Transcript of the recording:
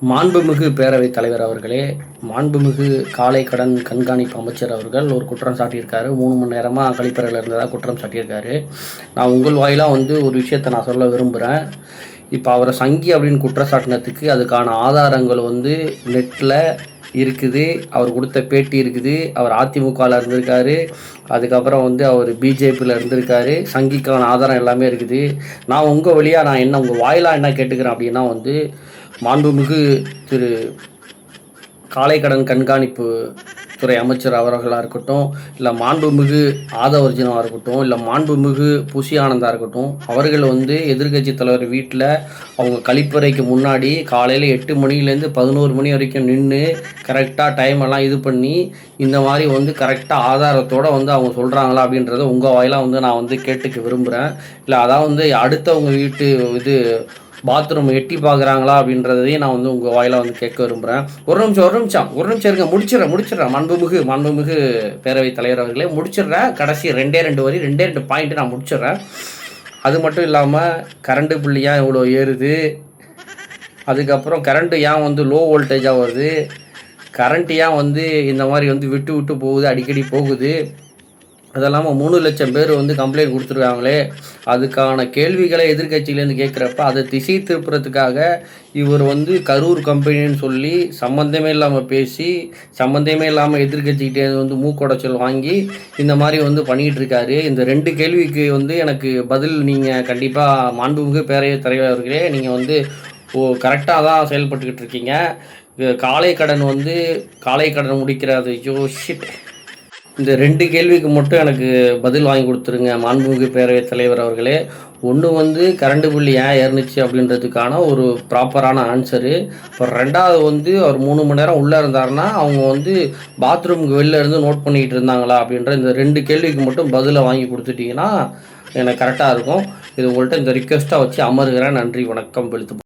மாண்புமிகு பேரவைத் தலைவர் அவர்களே, மாண்புமிகு காலை கடன் கண்காணிப்பு அமைச்சர் அவர்கள் ஒரு குற்றம் சாட்டியிருக்காரு. 3 மணி நேரமாக கழிப்பறையில் இருந்ததா குற்றம் சாட்டியிருக்காரு. நான் உங்கள் வாயிலாக ஒரு விஷயத்தை நான் சொல்ல விரும்புகிறேன். இப்போ அவரை சங்கி அப்படின்னு குற்றம் சாட்டினதுக்கு அதுக்கான ஆதாரங்கள் நெட்டில் இருக்குது. அவர் கொடுத்த பேட்டி இருக்குது. அவர் அதிமுகவில் இருந்திருக்காரு. அதுக்கப்புறம் அவர் பிஜேபியில் இருந்திருக்காரு. சங்கிக்கான ஆதாரம் எல்லாமே இருக்குது. நான் உங்கள் வழியாக உங்கள் வாயிலாக என்ன கேட்டுக்கிறேன் அப்படின்னா மாண்புமிகு திரு காலை கடன் கண்காணிப்பு துறை அமைச்சர் அவர்களாக இருக்கட்டும், இல்லை மாண்புமிகு ஆதவர்ஜனாக இருக்கட்டும், இல்லை மாண்புமிகு புஷி ஆனந்தா இருக்கட்டும், அவர்கள் எதிர்கட்சி தலைவர் வீட்டில் அவங்க கழிப்பறைக்கு முன்னாடி காலையில் 8 மணிலேருந்து 11 மணி வரைக்கும் நின்று கரெக்டாக டைம் எல்லாம் இது பண்ணி இந்த மாதிரி கரெக்டாக ஆதாரத்தோடு அவங்க சொல்கிறாங்களா அப்படின்றத உங்கள் வாயிலாக நான் கேட்டுக்க விரும்புகிறேன். இல்லை அதான் அடுத்தவங்க வீட்டு பாத்ரூம் எட்டி பார்க்குறாங்களா அப்படின்றதையும் நான் உங்கள் வாயிலாக கேட்க விரும்புகிறேன். ஒரு நிமிஷம் இருங்க, முடிச்சிடுறேன். மாண்புமிகு பேரவைத் தலைவர் அவர்களே, முடிச்சிடுறேன். கடைசி 2 வரி 2 பாயிண்ட்டு நான் முடிச்சிடுறேன். அது மட்டும் இல்லாமல் கரண்ட்டு பில்லு ஏன் இவ்வளோ ஏறுது, அதுக்கப்புறம் கரண்ட்டு ஏன் லோ வோல்டேஜாக வருது, கரண்ட்டு ஏன் இந்த மாதிரி விட்டு போகுது, அடிக்கடி போகுது, அதெல்லாமல் 3 லட்சம் பேர் கம்ப்ளைண்ட் கொடுத்துருக்காங்களே, அதுக்கான கேள்விகளை எதிர்கட்சியிலேருந்து கேட்குறப்ப அதை திசை திருப்புறதுக்காக இவர் கரூர் கம்பெனின்னு சொல்லி சம்மந்தமே இல்லாமல் பேசி சம்மந்தமே இல்லாமல் எதிர்கட்சிக்கிட்டே மூக்குடைச்சல் வாங்கி இந்த மாதிரி பண்ணிக்கிட்டு இருக்காரு. இந்த 2 கேள்விக்கு எனக்கு பதில் நீங்கள் கண்டிப்பாக மாண்புமிகு பேரவைத் தலைவர்களே, நீங்கள் கரெக்டாக தான் செயல்பட்டுக்கிட்டு இருக்கீங்க. காலை கடன் முடிக்கிறது ஷிட். இந்த 2 கேள்விக்கு மட்டும் எனக்கு பதில் வாங்கி கொடுத்துருங்க மாண்புமிகு பேரவைத் தலைவர் அவர்களே. ஒன்று கரண்ட் பில்லு ஏன் ஏறுனுச்சு அப்படின்றதுக்கான ஒரு ப்ராப்பரான ஆன்சரு. இப்போ 2வது அவர் 3 மணி நேரம் உள்ளே இருந்தாருன்னா அவங்க பாத்ரூமுக்கு வெளில இருந்து நோட் பண்ணிக்கிட்டு இருந்தாங்களா அப்படின்ற இந்த 2 கேள்விக்கு மட்டும் பதிலை வாங்கி கொடுத்துட்டிங்கன்னா எனக்கு கரெக்டாக இருக்கும். இது உங்கள்கிட்ட இந்த ரிக்வெஸ்ட்டாக வச்சு அமருகிறேன். நன்றி, வணக்கம். வெளுத்து